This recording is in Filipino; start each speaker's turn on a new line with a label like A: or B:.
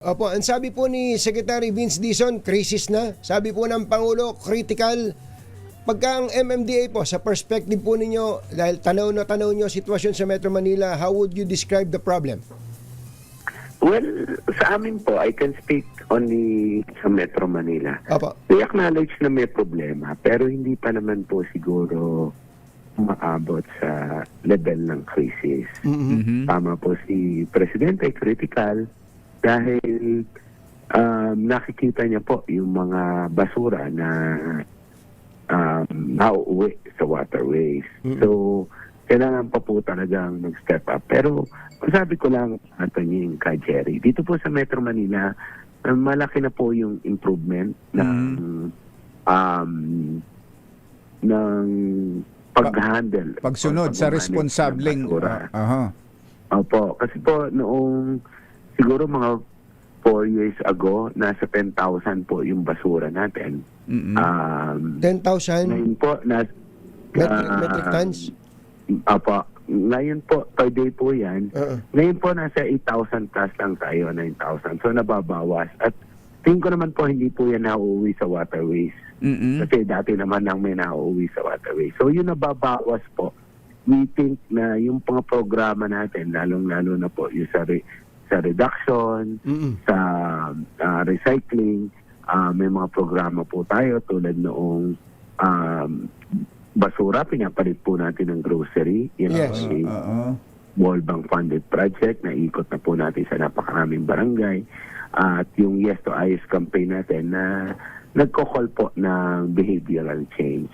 A: Opo, ang sabi po ni Secretary Vince Dizon, crisis na. Sabi po ng Pangulo, critical. Pagka ang MMDA po, sa perspective po ninyo, dahil tanaw na tanaw nyo sitwasyon sa Metro Manila, how would you describe the problem?
B: Well, sa amin po, I can speak only sa Metro Manila.
A: Opo.
B: We acknowledge na may problema, pero hindi pa naman po siguro maabot sa level ng crisis. Tama po si Presidente, critical, dahil nakikita niya po yung mga basura na nauuwi sa waterways. So, kailangan pa po talagang mag-step up. Pero, sabi ko lang, Anthony, kay Jerry, dito po sa Metro Manila, malaki na po yung improvement ng pag-handle.
C: Pagsunod sa responsableng
B: Opo, kasi po noong siguro mga 4 years ago, nasa 10,000 po yung basura natin.
A: 10,000
B: Ngayon po,
A: metric tons?
B: Opo, ngayon po, per day po yan. Ngayon po, nasa 8,000 plus lang tayo, 9,000. So, nababawas. At tingin ko naman po, hindi po yan nauuwi sa waterways. Kasi dati naman lang may nauuwi sa waterways. So, yun nababawas po. We think na yung mga programa natin, lalong-lalo na po yung sa reduction, sa recycling, may mga programa po tayo tulad noong basura, pinapalit po natin ng grocery. Yan
A: Yes.
B: World Bank funded project na ikot na po natin sa napakaraming barangay. At yung Yes to Ayos campaign natin na nagko-call po ng behavioral change.